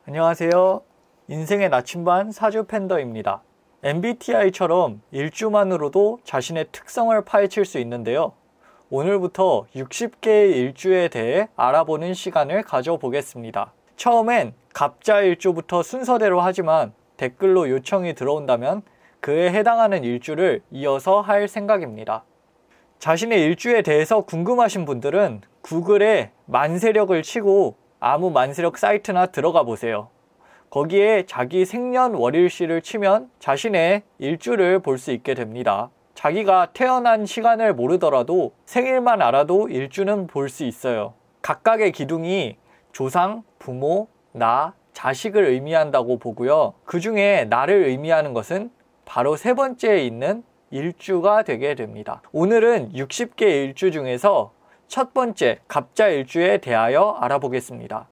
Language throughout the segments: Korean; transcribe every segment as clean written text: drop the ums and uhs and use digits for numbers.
안녕하세요. 인생의 나침반 사주 팬더입니다. MBTI처럼 일주만으로도 자신의 특성을 파헤칠 수 있는데요. 오늘부터 60개의 일주에 대해 알아보는 시간을 가져보겠습니다. 처음엔 갑자 일주부터 순서대로 하지만 댓글로 요청이 들어온다면 그에 해당하는 일주를 이어서 할 생각입니다. 자신의 일주에 대해서 궁금하신 분들은 구글에 만세력을 치고 아무 만세력 사이트나 들어가 보세요. 거기에 자기 생년월일시를 치면 자신의 일주를 볼 수 있게 됩니다. 자기가 태어난 시간을 모르더라도 생일만 알아도 일주는 볼 수 있어요. 각각의 기둥이 조상, 부모, 나, 자식을 의미한다고 보고요. 그 중에 나를 의미하는 것은 바로 세 번째에 있는 일주가 되게 됩니다. 오늘은 60개 일주 중에서 첫 번째 갑자일주에 대하여 알아보겠습니다.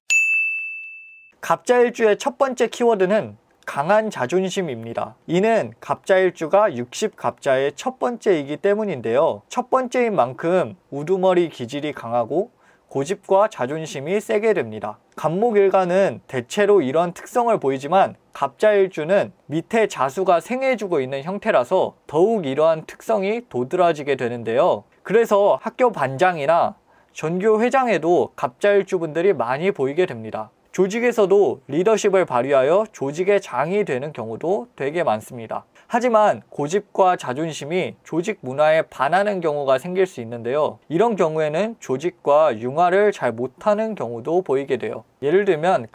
갑자일주의 첫 번째 키워드는 강한 자존심입니다. 이는 갑자일주가 60갑자의 첫 번째이기 때문인데요. 첫 번째인 만큼 우두머리 기질이 강하고 고집과 자존심이 세게 됩니다. 갑목일가는 대체로 이런 특성을 보이지만 갑자일주는 밑에 자수가 생해주고 있는 형태라서 더욱 이러한 특성이 도드라지게 되는데요. 그래서 학교 반장이나 전교 회장에도 갑자일주분들이 많이 보이게 됩니다. 조직에서도 리더십을 발휘하여 조직의 장이 되는 경우도 되게 많습니다. 하지만 고집과 자존심이 조직 문화에 반하는 경우가 생길 수 있는데요. 이런 경우에는 조직과 융화를 잘 못하는 경우도 보이게 돼요. 예를 들면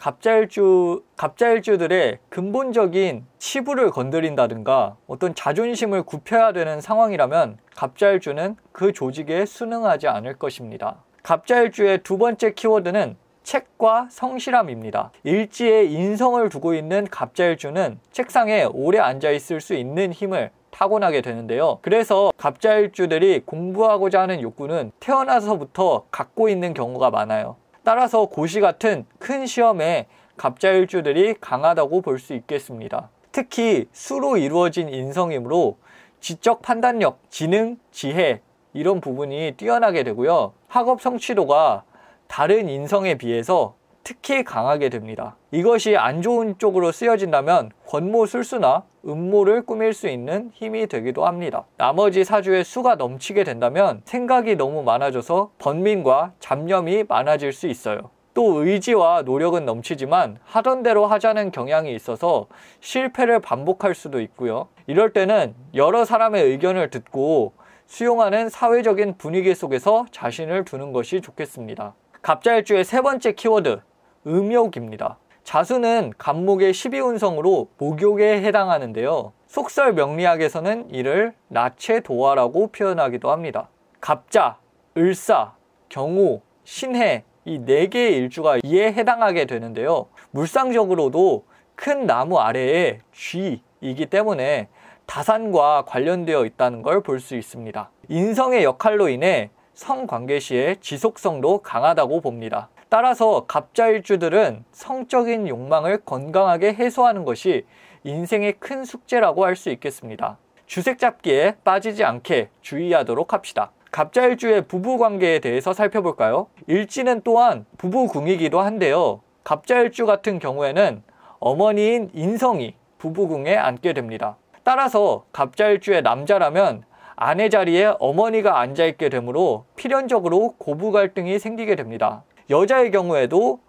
갑자일주들의 근본적인 치부를 건드린다든가 어떤 자존심을 굽혀야 되는 상황이라면 갑자일주는 그 조직에 순응하지 않을 것입니다. 갑자일주의 두 번째 키워드는 책과 성실함입니다. 일지에 인성을 두고 있는 갑자일주는 책상에 오래 앉아 있을 수 있는 힘을 타고나게 되는데요. 그래서 갑자일주들이 공부하고자 하는 욕구는 태어나서부터 갖고 있는 경우가 많아요. 따라서 고시 같은 큰 시험에 갑자일주들이 강하다고 볼 수 있겠습니다. 특히 수로 이루어진 인성이므로 지적 판단력, 지능, 지혜 이런 부분이 뛰어나게 되고요. 학업 성취도가 다른 인성에 비해서 특히 강하게 됩니다. 이것이 안 좋은 쪽으로 쓰여진다면 권모술수나 음모를 꾸밀 수 있는 힘이 되기도 합니다. 나머지 사주에 수가 넘치게 된다면 생각이 너무 많아져서 번민과 잡념이 많아질 수 있어요. 또 의지와 노력은 넘치지만 하던 대로 하자는 경향이 있어서 실패를 반복할 수도 있고요. 이럴 때는 여러 사람의 의견을 듣고 수용하는 사회적인 분위기 속에서 자신을 두는 것이 좋겠습니다. 갑자일주의 세 번째 키워드, 음욕입니다. 자수는 갑목의 12운성으로 목욕에 해당하는데요. 속설 명리학에서는 이를 나체도화라고 표현하기도 합니다. 갑자, 을사, 경호, 신해 이 4개의 일주가 이에 해당하게 되는데요. 물상적으로도 큰 나무 아래에 쥐이기 때문에 다산과 관련되어 있다는 걸 볼 수 있습니다. 인성의 역할로 인해 성관계 시의 지속성도 강하다고 봅니다. 따라서 갑자일주들은 성적인 욕망을 건강하게 해소하는 것이 인생의 큰 숙제라고 할 수 있겠습니다. 주색 잡기에 빠지지 않게 주의하도록 합시다. 갑자일주의 부부관계에 대해서 살펴볼까요? 일지는 또한 부부궁이기도 한데요. 갑자일주 같은 경우에는 어머니인 인성이 부부궁에 앉게 됩니다. 따라서 갑자일주의 남자라면 아내 자리에 어머니가 앉아있게 되므로 필연적으로 고부 갈등이 생기게 됩니다. 여자의 경우에도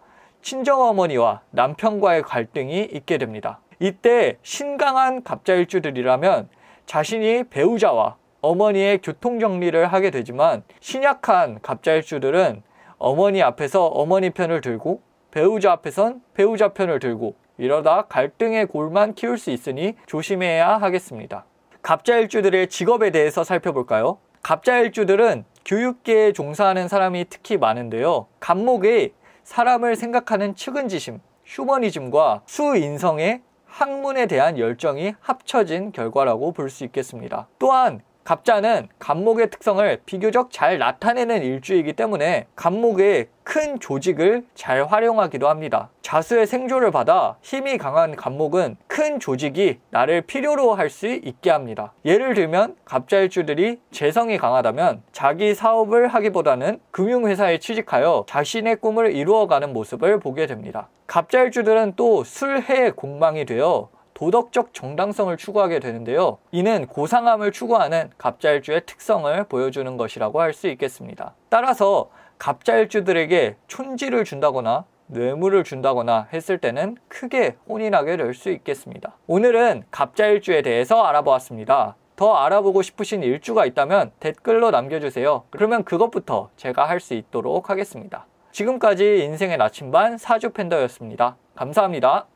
친정어머니와 남편과의 갈등이 있게 됩니다. 이때 신강한 갑자일주들이라면 자신이 배우자와 어머니의 교통정리를 하게 되지만 신약한 갑자일주들은 어머니 앞에서 어머니 편을 들고 배우자 앞에선 배우자 편을 들고 이러다 갈등의 골만 키울 수 있으니 조심해야 하겠습니다. 갑자일주들의 직업에 대해서 살펴볼까요? 갑자일주들은 교육계에 종사하는 사람이 특히 많은데요. 갑목의 사람을 생각하는 측은지심, 휴머니즘과 수인성의 학문에 대한 열정이 합쳐진 결과라고 볼 수 있겠습니다. 또한 갑자는 갑목의 특성을 비교적 잘 나타내는 일주이기 때문에 갑목의 큰 조직을 잘 활용하기도 합니다. 자수의 생조를 받아 힘이 강한 갑목은 큰 조직이 나를 필요로 할 수 있게 합니다. 예를 들면 갑자일주들이 재성이 강하다면 자기 사업을 하기보다는 금융회사에 취직하여 자신의 꿈을 이루어가는 모습을 보게 됩니다. 갑자일주들은 또 술해의 공망이 되어 도덕적 정당성을 추구하게 되는데요. 이는 고상함을 추구하는 갑자일주의 특성을 보여주는 것이라고 할 수 있겠습니다. 따라서 갑자일주들에게 촌지를 준다거나 뇌물을 준다거나 했을 때는 크게 혼이 나게 될 수 있겠습니다. 오늘은 갑자일주에 대해서 알아보았습니다. 더 알아보고 싶으신 일주가 있다면 댓글로 남겨주세요. 그러면 그것부터 제가 할 수 있도록 하겠습니다. 지금까지 인생의 나침반 사주팬더였습니다. 감사합니다.